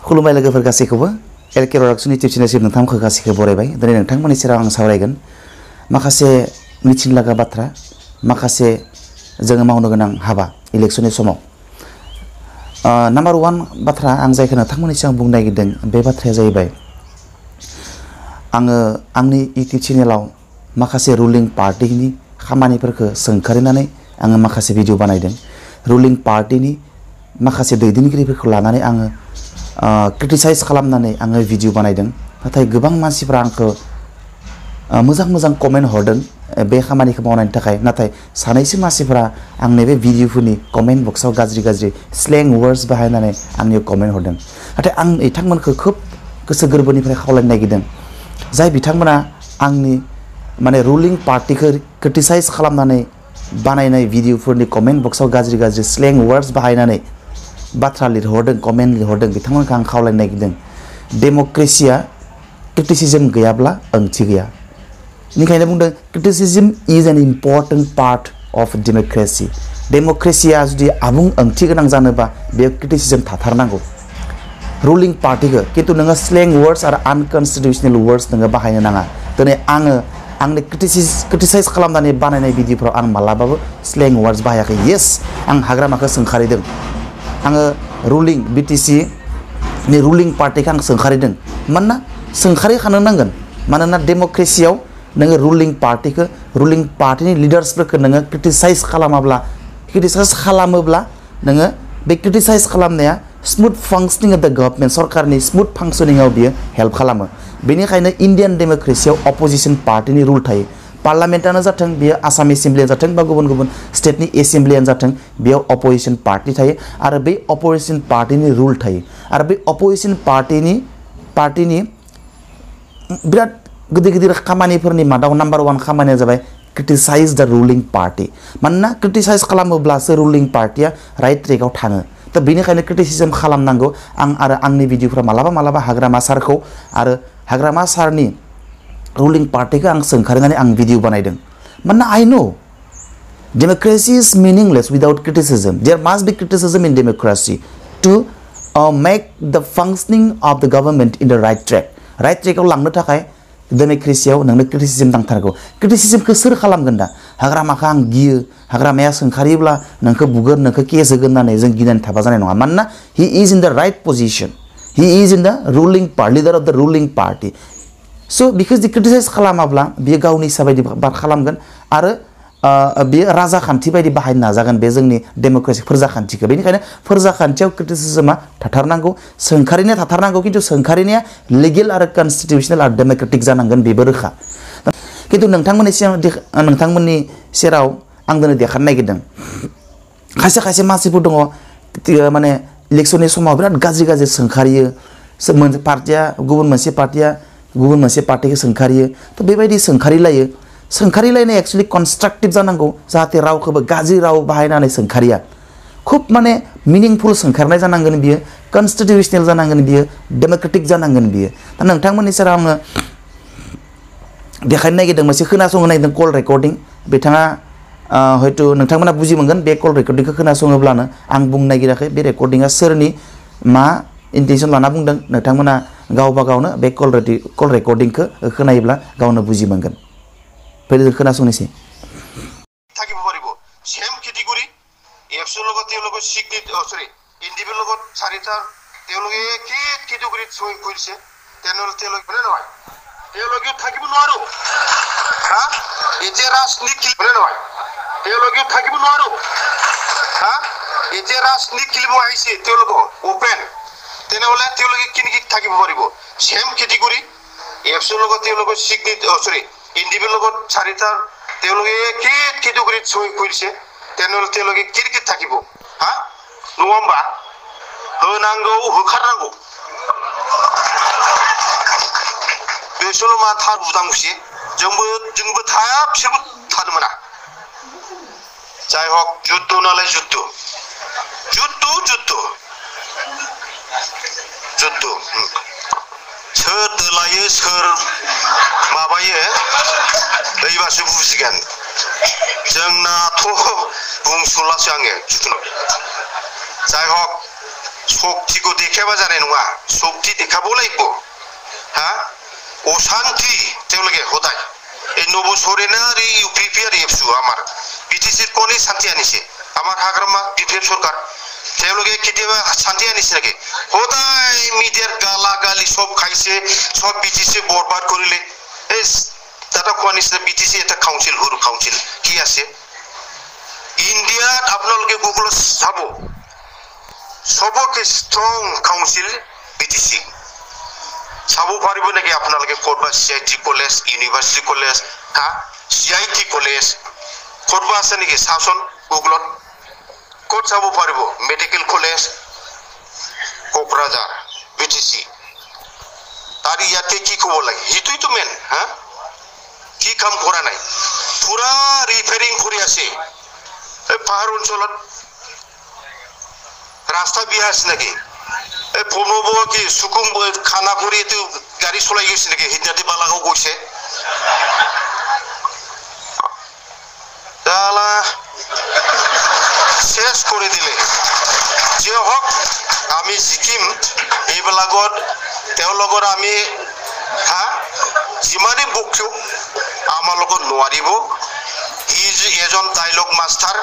खुलुमबाय लोगोफोर गासैखौबो एलके प्रडाक्शन इउटिउब चेनेलसिम नोंथांमोनखौ गासैखौबो बरायबाय दिनै नोंथांमोननि सेराव आं सावरायगोन माखासे मिथिनो लागा बाथ्रा माखासे जोङो मावनो गोनां हाबा इलेक्शननि समाव नाम्बार 1 बाथ्रा आं जायखौ नोंथांमोननि सिगां बुंनो नागिरदों बे बाथ्राया जाहैबाय आङो आंनि इउटिउब चेनेलाव माखासे रुलिं पार्टिनि खामानिफोरखौ सोंखारिनानै आङो माखासे भिडिअ बानायदों रुलिं पार्टिनि माखासे दैदेनगिरिफोरखौ लानानै आङो क्रिटिसाइज खालामनानै आङो भिडिअ बानायदों नाथाय गोबां मानसिफ्रा आंखौ मोजां कमेन्ट हरदों बे खामानिखौ मावनायनि थाखाय नाथाय सानैसो मानसिफ्रा आंनि बे भिडिअफोरनि कमेन्ट बक्सआव गाज्रि स्लें वर्ड्स बाहायनानै आंनि कमेन्ट हरदों नाथाय आं बिथांमोनखौ खोब गोसो गोरबोनिफ्राय खावलायनो नागिरदों जाय बिथांमोना आंनि माने रुलिं पार्टिखौ क्रिटिसाइज खालामनानै बानायनाय भिडिअफोरनि कमेन्ट बक्सआव गाज्रि स्लें वर्ड्स बाहायनानै बाथ्रा लिरहरदों कमेन्ट लिरहरदों बिथांमोनखौ आं खावलायनो नागिरदों डेम'क्रेसिया क्रिटिसिजम गैयाब्ला ओंथि गैया बेनिखायनो बुंदों criticism is an important part of democracy डेम'क्रेसिया जुदि आबुं ओंथि गोनां जानोबा बेयाव क्रिटिसिजम थाथारनांगौ रुलिं पार्टिखौ खिन्थु नोङो स्लें वर्ड्स आरो आनकनस्टिटिउसनेल वर्ड्स नोङो बाहायनो नाङा दिनै आङो आंनि क्रिटिसाइज खालामनानै बानायनाय भिडिअफोराव आं मालाबाबो स्लें वर्ड्स बाहायाखै येस आं हाग्रामाखौ सोंखारिदों आङो रुलिं बिटिसि नि रुलिं पार्टिखौ आं सोंखारिदों मानोना सोंखारिखानो नांगोन मानोना डेम'क्रेसियाव नोङो रुलिं पार्टिनि लिडार्सफोरखौ नोङो क्रिटिसाइज खालामोब्ला नोङो बे क्रिटिसाइज खालामनाया स्मुथ फांसनिं अफ द गभर्नमेन्ट सरकारनि स्मुथ फांसनिंआव बियो हेल्प खालामो बेनिखायनो इन्डियान डेम'क्रेसियाव अपोजिशन पार्टिनि रुल थायो पार्लामेन्टआनो जाथों बेयो आसाम एसेम्ब्लियानो जाथों बा गुबुन स्टेटनि एसेम्ब्लियानो जाथों बेयाव अपोजिशन पार्टि थायो आरो बे अपोजिशन पार्टिनि रुल थायो आरो बे अपोजिशन पार्टिनि बिराद गिदिर खामानिफोरनि मादाव नाम्बार 1 खामानिया जाबाय क्रिटिसाइज द रुलिं पार्टि मानोना क्रिटिसाइज खालामोब्लासो रुलिं पार्टिया राइट ट्रेकआव थाङो दा बेनिखायनो क्रिटिसिजम खालामनांगौ आं आरो आंनि भिडिअफोरा मालाबा हाग्रामा सारखौ आरो हाग्रामा सारनि रुलिं पार्टिखौ आं सोंखारिनानै आं भिडिअ बानायदों मानोना I know democracy is meaningless without criticism there must be criticism in democracy to make the functioning of द गवर्नमेंट इन द राइट ट्रेकआव लांनो थाखाय डेमोक्रेसियाव नोंनो क्रिटिसिजम नांथारगौ क्रिटिसिजमखौ सोर खालामगोन दा हाग्रामाखौ आं गियो हाग्रामाया सोंखारियोब्ला नोंखौ बुगोन नोंखौ केस होगोन होननानै जों गिनानै थाबा जानाय नङा मानोना हि इज इन द राइट पोजिशन हि is in the ruling party leader of the ruling party so बिखौ जुदि क्रिटिसाइज खालामाब्ला बियो गावनि इसा बायदि खालामगोन आरो बियो राजाखान्थि बायदि बाहायनो नाजागोन बे जोंनि डेम'क्रेसि फोरजाखान्थिखौ बेनिखायनो फोरजाखान्थियाव क्रिटिसिजमा थाथारनांगौ सोंखारिनाया थाथारनांगौ खिन्थु सोंखारिनाया लिगेल आरो कनस्टिटिउसनेल आरो डेम'क्रेटिक जानांगोन बेबो रोखा खिन्थु नोंथांमोननि सेराव आं दिनै देखायनो नागिरदों खायसे मानसिफोर दङ माने इलेक्शननि समाव बिराद गाज्रि सोंखारियो गुबुन मोनसे पार्टिखौ सोंखारियो थ' बेबायदि सोंखारिलायनाय एक्चुअली कनस्ट्राक्टिभ जानांगौ जाहाथे रावखौबो गाज्रि राव बाहायनानै सोंखारिया खुब माने मिनिंफुल सोंखारनाय जानांगोन बियो कनस्टिटिउसनेल जानांगोन बियो डेमोक्रेटिक जानांगोन बियो दा नोंथांमोननि सेराव आङो देखायनो नागिरदों मोनसे खोनासंनो नागिरदों कल रेकर्डिं बिथाङा हयथ' नोंथांमोना बुजि मोनगोन बे कल रेकर्डिंखौ खोनासङोब्लानो आं बुंनो नागिराखै बे रेकर्डिंआ सोरनि मा इन्टेनसन लाना बुंदों नोंथांमोना गावबा गावनो बे कल रेकर्डिंखौ खोनायोब्ला गावनो बुजि मोनगोन फैदो खोनासंनोसै থাকিব পাৰিব সেম কেটেগৰী এফছৰ লগত তেওঁলোকৰ সিগনেট সৰি ইণ্ডিভিজুৱেল লগত চাৰিটা তেওঁলোকে কি কেটেগৰীত চই কৰিছে তেওঁলোকে বলে নহয় তেওঁলোকে থাকিব নোৱাৰো হা এতিয়া ৰাজনীতি বলে নহয় তেওঁলোকে থাকিব নোৱাৰো হা এতিয়া ৰাজনীতি খেলিব আহিছে তেওঁলোকক ওপেন তেনেহ'লে তেওঁলোকে কি থাকিব পাৰিব সেম কেটেগৰী এফছৰ লগত তেওঁলোকৰ সিগনেট সৰি ইণ্ডিভিজুৱেল লগত চাৰিটা তেওঁলোকে কি কেটেগৰীত চই কৰিছে তেওঁলোকে কি থাকিব হা नङा होमबा होनांगौ होखारनांगौ बे सल'मा थार बुदांसि जोंबो थाया बिसोरबो थानो मोना जाय हक जुद्ध नालाय जुद्ध सोर दोलायो सोर माबायो ओइबासो बुजिगोन जोंनाथ' बुंसलासो आङो जाय हक शक्तिखौ देखायाबा जानाय नङा शक्ति देखाबो লাগিব हा অশান্তি তেওঁলোকে সদায় এই নবছরেনা আর ইউপিপি আর এফসু আমার বিটিসির কোনে শান্তি আনিছে আমার হাগ্রামা বিপিএফ সরকার তেওঁলোকে কেতিয়াবা শান্তি আনিছে নাকি সদায় মিডিয়ার গালা গালি সব খাইছে সব বিটিসি বরবাদ করিলে এই দাদা কোৱা নিচিনা বিটিসি এটা কাউন্সিল সৰু কাউন্সিল কি আছে ইন্ডিয়াত আপোনালোকে গুগলত চাব সবকে স্ট্রং কাউন্সিল বিটিসি চাবো পারিব নাকি আপোনালোকে কৰবা সিআইটি কলেজ ইউনিভার্সিটি কলেজ হা সিআইটি কলেজ কৰবা আছে নাকি চাচোন গুগলত ক'ত চাব পারিব মেডিকেল কলেজ কোকৰাঝাৰ বিটিসি তার ইয়াতে কি কব লাগে হিতুই তো মেন হ্যাঁ কি কাম কৰা নাই পুরা রিপেয়ারিং কৰি আছে এই পাহাড় অঞ্চলত রাস্তা বিয়া আছে নাকি এই পূর্ব কি সুকুম খানা কৰি এটো গাড়ী চলাই গৈছে নাকি হিদাতি বালাগাঁও গৈছে তালা শেষ করে দিলে যে হোক আমি জিকিম এইবিলাকত তেওঁলোকৰ আমি হা যিমানে বকিও আমাৰ লগত নোৱাৰিব ই যে এজন ডায়লগ মাস্টার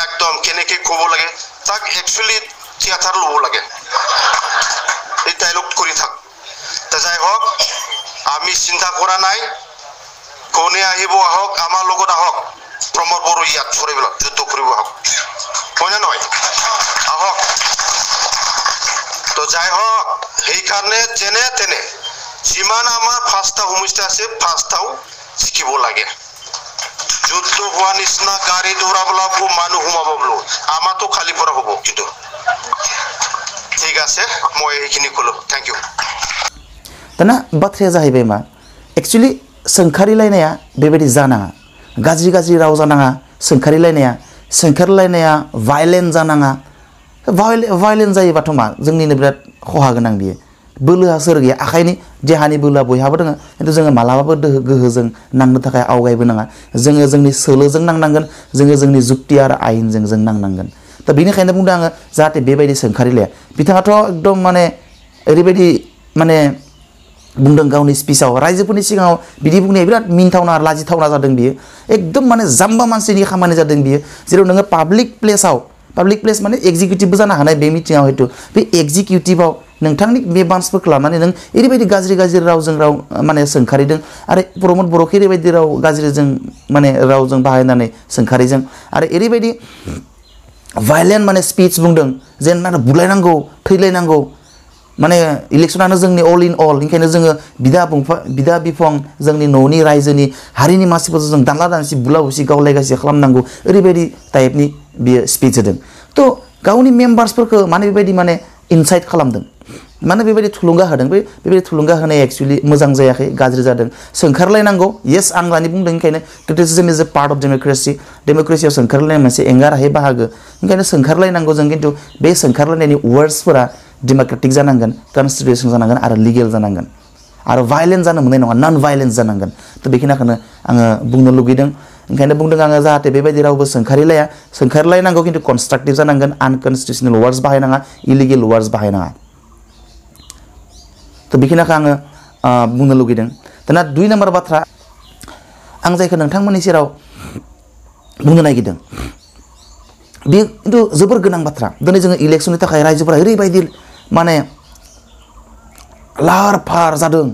একদম কেনেকে ক'ব লাগে তাক একচুয়ালি থিয়েটার ল'ব লাগে এই ডায়লগ কৰি থাক তা যাই হোক আমি চিন্তা কৰা নাই কোনে আহিব আহক আমাৰ লগত আহক প্ৰমোদ বড়ো ইয়াত চৰিবলৈ যুদ্ধ কৰিব আহক হয় নহয় আহক তো যাই হোক সেইকাৰণে যেনে তেনে যিমান আমাৰ ফাৰ্ষ্টটা সমস্যা আছে ফাৰ্ষ্টটাও শিকিব লাগে যুদ্ধ হোৱা নিচিনা গাড়ী দৌৰাবলৈ মানুহ সোমাব বোলো আমাৰতো খালি পৰা হ'ব কিন্তু ঠিক আছে মই এইখিনি ক'লো থ্যাংক ইউ दाना बाथ्राया जाहैबाय मा एक्चुअली सोंखारिलायनाया बेबायदि जानाङा गाज्रि गाज्रि राव जानाङा सोंखारिलायनाया भायलेन्ट जानाङा भायलेन्ट जायोबाथ' मा जोंनिनो बिराद खहा गोनां बियो बोलोआ सोर गैया आखाइनि देहानि बोलोआ बयहाबो दङ खिन्थु जोङो मालाबाबो गोहोजों नांनो थाखाय आवगायबोनाङा जोङो जोंनि सोलोजों नांनांगोन जोङो जोंनि जुक्ति आरो आयेनजों जों नांनांगोन दा बेनिखायनो बुंदों आङो जाहाथे बेबायदि सोंखारिलाया बिथाङाथ' एकदम माने ओरैबायदि माने बुंदों गावनि स्पिचाव रायजोफोरनि सिगाङाव बिदि बुंनाया बिराद मिनिथावना आरो लाजिथावना जादों बियो एकदम माने जाम्बा मानसिनि खामानि जादों बियो जेराव नोङो पाब्लिक प्लेस माने एक्जिकिउटिभबो जानो हानाय बे मिटिङाव हयथ' बे एक्जिकिउटिभआव नोंथांनि बे बान्सफोरखौ लानानै नों ओरैबायदि गाज्रि रावजों राव माने सोंखारिदों आरो प्रमोद बर'खौ ओरैबायदि राव गाज्रिजों माने रावजों बाहायनानै सोंखारिजों आरो ओरैबायदि भायलेन्ट माने स्पिच बुंदों जेन माने बुलायनांगौ थैलायनांगौ माने इलेक्शनानो जोंनि अल इन अल ओंखायनो जोङो बिदा बिफं जोंनि न'नि रायजोनि हारिनि मानसिफोरजों जों दानला दानसि बुला बुसि गावलायगासि खालामनांगौ ओरैबायदि टाइपनि बियो स्पिच होदों थ' गावनि मेम्बार्सफोरखौ माने बेबायदि माने इनसाइट खालामदों माने बेबायदि थुलुंगा होदों बेबायदि थुलुंगा होनाया एक्चुअली मोजां जायाखै गाज्रि जादों सोंखारलायनांगौ येस आं दानि बुंदों ओंखायनो criticism is a part of डेम'क्रेसियाव सोंखारलायनाय मोनसे एंगार हायै बाहागो ओंखायनो सोंखारलायनांगौ जों खिन्थु बे सोंखारलायनायनि वर्ड्सफोरा डेम'क्रेटिक जानांगोन कन्स्टिटिउसन जानांगोन आरो लिगेल जानांगोन आरो भायलेन्ट जानो मोननाय नङा नन भायलेन्ट जानांगोन थ' बेखिनिखौनो आङो बुंनो लुगैदों ओंखायनो बुंदों आङो जाहाथे बेबायदि रावबो सोंखारिलायनांगौ खिन्थु कनस्ट्राक्टिभ जानांगोन आनकनस्टिटिउसनेल वार्ड्स बाहायनाङा इलिगेल वार्ड्स बाहायनाङा थ' बेखिनिखौ आङो बुंनो लुगैदों दाना 2 नाम्बार बाथ्रा आं जायखौ नोंथांमोननि सेराव बुंनो नागिरदों बे खिन्थु जोबोर गोनां बाथ्रा दिनै जोङो इलेक्सननि थाखाय रायजोफोरा ओरैबायदि माने लाहार फाहार जादों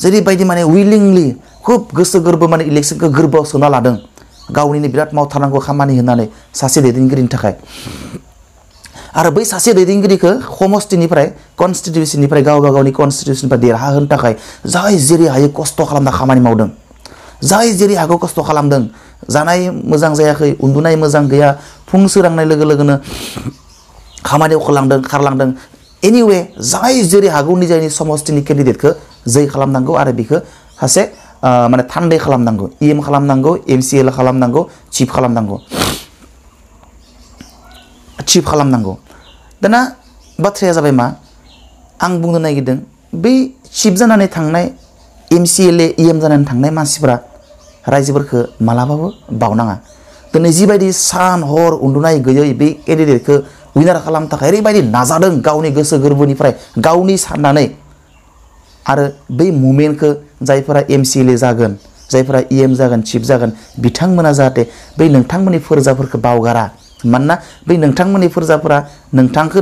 जेरैबायदि माने उइलिंलि खुब गोसो गोरबो माने इलेक्सनखौ गोरबोआव सोना लादों गावनिनो बिराद मावथारनांगौ खामानि होननानै सासे दैदेनगिरिनि थाखाय आरो बै सासे दैदेनगिरिखौ समष्टिनिफ्राय कन्स्टिटिउसननिफ्राय गावनि कन्स्टिटिउसननिफ्राय देरहाहोनो थाखाय जाय जेरै हायो खस्थ' खालामना खामानि मावदों जाय जेरै हागौ खस्थ' खालामदों जानाय मोजां जायाखै उन्दुनाय मोजां गैया फुं सोरांनाय लोगो लोगोनो खामानियाव खारलांदों एनिवे जाय जेरै हागौ निजानि समष्टिनि केन्डिडेटखौ जै खालामनांगौ आरो बेखौ सासे माने थान्दै खालामनांगौ इएम खालामनांगौ एमसिएल खालामनांगौ चिफ खालामनांगौ दाना बाथ्राया जाबाय मा आं बुंनो नागिरदों बै चिफ जानानै थांनाय एमसिएलए इएम जानानै थांनाय मानसिफोरा रायजोफोरखौ मालाबाबो बावनाङा दिनै जिबायदि सान हर उन्दुनाय गैयै बे केन्डिडेटखौ उइनार खालामनो थाखाय ओरैबायदि नाजादों गावनि गोसो गोरबोनिफ्राय गावनि साननानै आरो बै मुभमेन्टखौ जायफोरा एमसिएलए जागोन जायफोरा इएम जागोन चिफ जागोन बिथांमोना जाहाथे बै नोंथांमोननि फोरजाफोरखौ बावगारा मानोना बै नोंथांमोननि फोरजाफोरा नोंथांखौ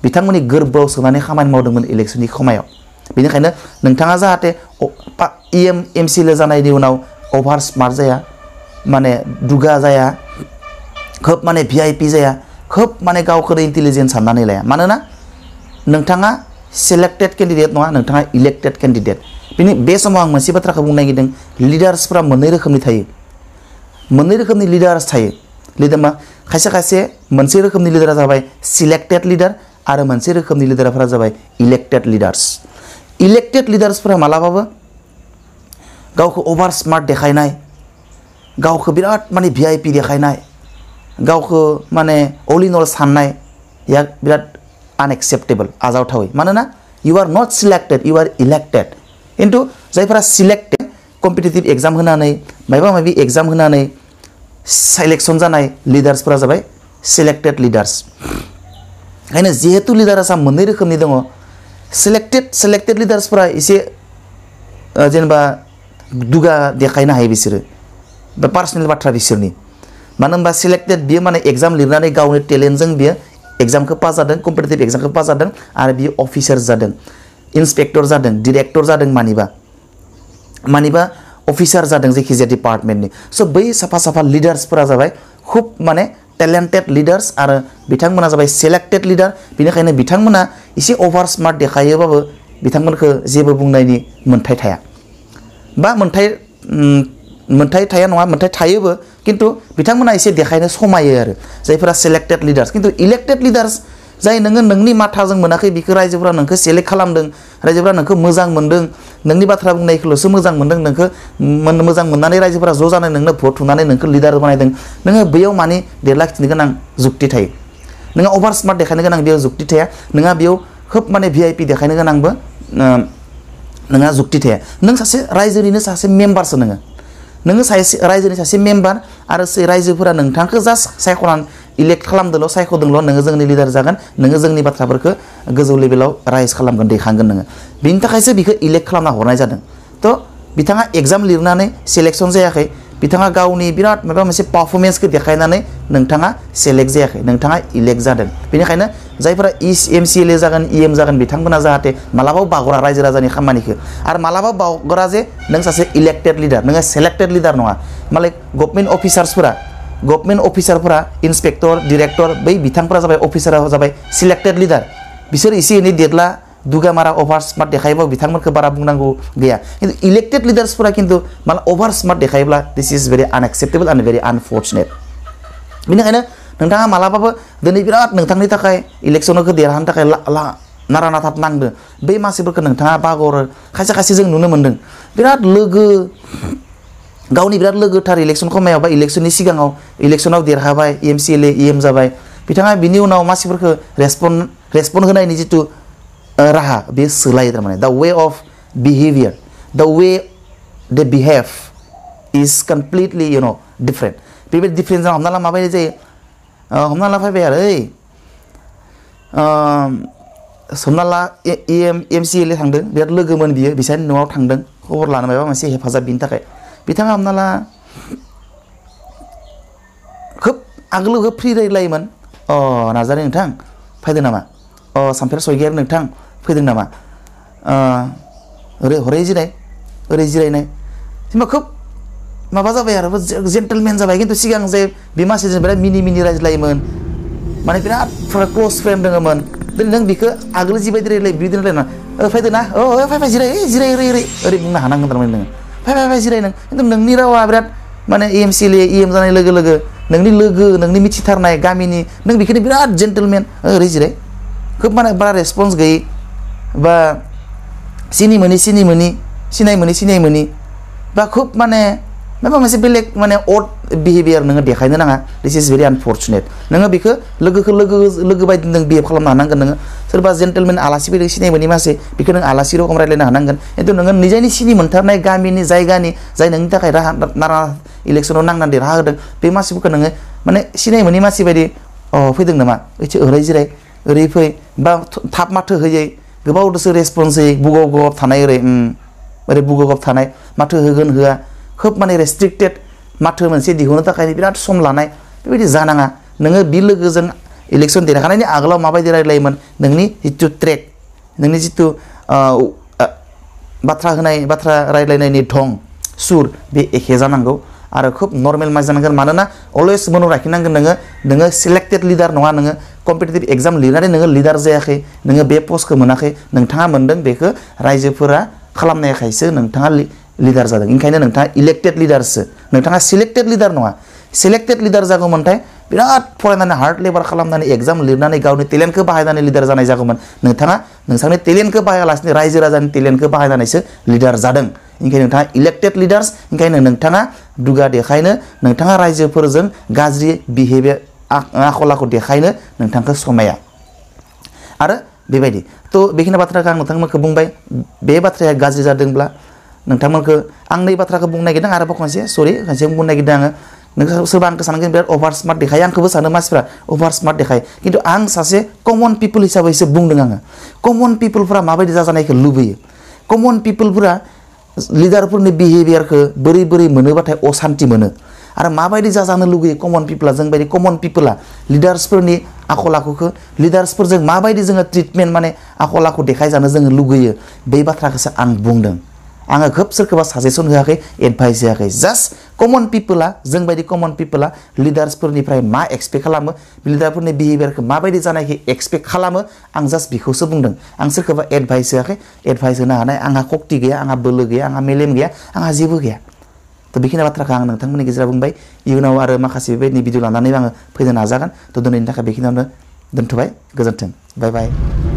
बिथांमोननि गोरबोआव सोनानै खामानि मावदोंमोन इलेक्शननि समायाव बेनिखायनो नोंथाङा जाहाथे इएम एमसिएलए जानायनि उनाव अभार स्मार्ट जाया माने दुगा जाया खोब माने भिआइपि जाया खोब माने गावखौनो इन्टेलिजेन्ट साननानै लाया मानोना नोंथाङा सेलेक्टेड केन्डिडेट नङा नोंथाङा इलेक्टेड केन्डिडेट बे समाव आं मोनसे बाथ्राखौ बुंनो नागिरदों लिडार्सफोरा मोननै रोखोमनि थायो मोननै रोखोमनि लिडार्स थायो लिडार खायसे मोनसे रोखोमनि लिडारा जाबाय सिलेक्टेड लिडार आरो मोनसे रोखोमनि लिडारफोरा जाबाय इलेक्टेड लिडार्स इलेक्टेड लिडार्सफोरा मालाबाबो गावखौ अभार स्मार्ट देखायनाय गावखौ बिराद माने भिआइपि देखायनाय गावखौ माने अल इन अल साननाया बिराद आनएक्सेप्टेबल आजावथावै मानोना you are not selected you are elected खिन्थु जायफोरा सिलेक्टेड कम्पिटिटिभ एग्जाम होनानै माबा माबि एग्जाम होनानै सिलेक्शन जानाय लिडार्सफोरा जाबाय सिलेक्टेड लिडार्स ओंखायनो जिहेतु लिडार्सआ मोननै रोखोमनि दङ सिलेक्टेड लिडार्सफोरा एसे जेनेबा दुगा देखायनो हायो बिसोरो बा पार्सनेल बाथ्रा बिसोरनि मानो होनबा सिलेक्टेड बियो माने एग्जाम लिरनानै गावनि टेलेन्टजों बियो एग्जामखौ पास जादों कम्पिटिटिभ एग्जामखौ पास जादों आरो बियो अफिसार जादों इन्सपेक्टर जादों डिरेक्टर जादों मानिबा अफिसार जादों जायखिजाया डिपार्टमेन्टनि स' बै साफा लिडार्सफोरा जाबाय खुब माने टेलेन्टेड लिडार्स आरो बिथांमोना जाबाय सिलेक्टेड लिडार बेनिखायनो बिथांमोना एसे अभार स्मार्ट देखायोबाबो बिथांमोनखौ जेबो बुंनायनि मोन्थाय थाया बा मोन्थाय थाया नङा मोन्थाय थायोबो किन्तु बिथांमोना एसे देखायनो समायो आरो जायफोरा सिलेक्टेड लिडार्स किन्तु इलेक्टेड लिडार्स जाय नोङो नोंनि माथाजों मोनाखै बिखौ रायजोफोरा नोंखौ सेलेक्ट खालामदों रायजोफोरा नोंखौ मोजां मोनदों नोंनि बाथ्रा बुंनायखौल'सो मोजां मोनदों नोंखौ मोजां मोननानै रायजोफोरा ज' जानानै नोंनो भट होनानै नोंखौ लिडार बानायदों नोङो बैयाव मानि देरलाखिनो गोनां जुक्ति थायो नोंहा अभार स्मार्ट देखायनो गोनां बेयाव जुक्ति थाया नोंहा बेयाव खोब माने भिआइपि देखायनो गोनांबो नोंहा जुक्ति थाया नों सासे रायजोनिनो सासे मेम्बारसो नोङो रायजोनि सासे मेम्बार आरो रायजोफोरा नोंथांखौ जास्ट सायख'नानै इलेक्ट खालामदोंल' सायख'दोंल' नोङो जोंनि लिडार जागोन नोङो जोंनि बाथ्राफोरखौ गोजौ लेभेलाव राइज खालामगोन दैखांगोन नोङो बिनि थाखायसो बिखौ इलेक्ट खालामना हरनाय जादों थ' बिथाङा एग्जाम लिरनानै सिलेक्शन जायाखै बिथाङा गावनि बिराद माबा मोनसे पारफरमेन्सखौ देखायनानै नोंथाङा सेलेक्ट जायाखै नोंथाङा इलेक्ट जादों बेनिखायनो जायफोरा एमसिएलए जागोन इएम जागोन बिथांमोना जाहाथे मालाबाबो बावगारा रायजो राजानि खामानिखौ आरो मालाबाबो बावगारा जे नों सासे इलेक्टेड लिडार नोङो सेलेक्टेड लिडार नङा मालाय गभर्नमेन्ट अफिसारफोरा इन्सपेक्टर डिरेक्टर बै बिथांफोरा जाबाय अफिसारा जाबाय सिलेक्टेड लिडार बिसोर एसे एनै देरला दुगामारा अभार स्मार्ट देखायोबा बिथांमोनखौ बारा बुंनांगौ गैया किन्तु इलेक्टेड लिडार्सफोरा किन्तु माला अभार स्मार्ट देखायोब्ला this is very unacceptable and very unfortunate बेनिखायनो नोंथाङा मालाबाबो दिनै बिराद नोंथांनि थाखाय इलेक्शनखौ देरहानो थाखाय नारा नाथा नांदों बै मानसिफोरखौ नोंथाङा बागरो खायसे जों नुनो मोन्दों बिराद गावनि बिराद लोगोथार इलेक्शन समायाव बा इलेक्शननि सिगाङाव इलेक्शनाव देरहाबाय एमसिएलए इएम जाबाय बिथाङा बिनि उनाव मानसिफोरखौ रेसपन्ड होनायनि जिथु राहा बे सोलायो थारमाने the way of behaviour the way Day behave is completely different बेबायदि डिफरेन्स हमना ला माबायदि जायो हमना ला फैबाय आरो हमना ला एमसिएलए थांदों बिराद लोगोमोन बियो बिसोरनि न'आव थांदों खबर लानो माबा मोनसे हेफाजाब बिनि थाखाय बिथाङा हमना ला खोब आगोल फ्रि रायलायोमोन नार्जारि नोंथां फैदों नामा सामफेर सयगियारि नोंथां फैदों नामा ओरै जिरायनाय जेनेबा खोब माबा जाबाय आरो जेन्टेलमेन जाबाय खिन्थु सिगां जे बे मानसिजों बिराद मिनि रायज्लायोमोन माने बिराद क्ल'ज फ्रेन्ड दङमोन दिनै नों बिखौ आगोल जिबायदि रायलायो बिदि रायलायना फैदों ना फै जिराय ओरै बुंनो हानांगोन थारमाने नोङो फै जिराय नों खिन्थु नोंनि रावा बिराद माने एमसिएलए इएम जानाय लोगो लोगो नोंनि मिथिथारनाय गामिनि नों बेखौनो बिराद जेन्टेलमेन ओरै जिराय खोब माने बारा रेसपन्स गैयै बा सिनाय मोनि बा खोब माने माबा मोनसे बेलेग माने अड बिहेभियार नोङो देखायनो नाङा दिस इज भेरि आनफर्चुनेट नोङो बेखौ लोगो बायदि नों बिहेभ खालामनो हानांगोन नोङो सोरबा जेन्टेलमेन आलासि फैदों सिनाय मोनि मानसि बेखौ नों आलासि रखम रायलायनो हानांगोन खिन्थु नोङो निजायनि सिनि मोनथारनाय गामिनि जायगानि जाय नोंनि थाखाय राहा नारा इलेक्शनाव नांनानै देरहा होदों बे मानसिफोरखौ नोङो माने सिनाय मोनि मानसि बायदि फैदों नामा ओइसे ओरै जिराय ओरै फै बा थाब माथो होयै गोबावदोसो रेसपन्स होयै बुगाव गब थानाय ओरै बुगाव गब थानाय माथो होगोन होआ खोब माने रेस्ट्रिक्टेड माथो मोनसे दिहुननो थाखाय बिराद सम लानाय बेबायदि जानाङा नोङो बि लोगोजों इलेक्सन देरहानायनि आगोलाव माबायदि रायलायोमोन नोंनि जितु ट्रेक नोंनि जितु बाथ्रा रायलायनायनि धं सुर बे एखे जानांगौ आरो खोब नर्मेल मानसि जानांगोन मानोना अलवेज मनो लाखिनांगोन नोङो सिलेक्टेड लिडार नङा नोङो कम्पिटिटिभ एग्जाम लिरनानै नोङो लिडार जायाखै नोङो बे पस्टखौ मोनाखै नोंथाङा मोनदों बेखौ रायजोफोरा खालामनायखायसो नोंथाङा लिडार जादों ओंखायनो नोंथाङा इलेक्टेड लिडारसो नोंथाङा सिलेक्टेड लिडार नङा सिलेक्टेड लिडार जागौमोनथाय बिराद फरायनानै हार्ड लेबार खालामनानै एग्जाम लिरनानै गावनि टेलेन्टखौ बाहायनानै लिडार जानाय जागौमोन नोंथाङा नोंथांनि टेलेन्टखौ बाहायालासिनो रायजो राजानि टेलेन्टखौ बाहायनानैसो लिडार जादों ओंखायनो नोंथाङा इलेक्टेड लिडार्स ओंखायनो नोंथाङा दुगा देखायनो नोंथाङा रायजोफोरजों गाज्रि बिहेभियार आखल आखु देखायनो नोंथांखौ समाया आरो बेबायदि थ' बेखिनि बाथ्राखौ आं नोंथांमोनखौ बुंबाय बे बाथ्राया गाज्रि जादोंब्ला नोंथांमोनखौ आं नै बाथ्राखौ बुंनो नागिरदों आरोबाव खनसे बुंनो नागिरदों आङो नों सोरबा आंखौ सानगोन बिराद अभार स्मार्ट देखायो आंखौबो सानो मानसिफ्रा अभार स्मार्ट देखायो खिन्थु आं सासे कमन पिपोल हिसाबैसो बुंदों आङो कमन पिपोलफोरा माबायदि जाजानायखौ लुबैयो कमन पिपोलफोरा लिडारफोरनि बिहेभियारखौ बोरै मोनोबाथाय असान्ति मोनो आरो माबायदि जाजानो लुगैयो कमन पिपोला जोंबायदि कमन पिपोला लिडार्सफोरनि आखल आखुखौ लिडार्सफोरजों माबायदि जोङो ट्रिटमेन्ट माने आखल आखु देखायजानो जोङो लुगैयो बे बाथ्राखौसो आं बुंदों आङो खोब सोरखौबा साजेसन होआखै एडभाइस होआखै जास्ट कमन पिपोला जोंबायदि कमन पिपोला लिडार्सफोरनिफ्राय मा एक्सपेक्ट खालामो लिडारफोरनि बिहेभियारखौ माबायदि जानायखौ एक्सपेक्ट खालामो आं जास्ट बेखौसो बुंदों आं सोरखौबा एडभाइस होआखै एडभाइस होनो हानाय आंहा शक्ति गैया आंहा बोलो गैया आंहा मेलेम गैया आंहा जेबो गैया थ' बेखिनि बाथ्राखौ आं नोंथांमोननि गेजेराव बुंबाय इयुनाव आरो माखासे बेबायदिनि भिडिअ लानानै आङो फैनो नाजागोन थ' दिनैनि थाखाय बेखिनियावनो दोनथ'बाय गोजोन्थों बाय बाय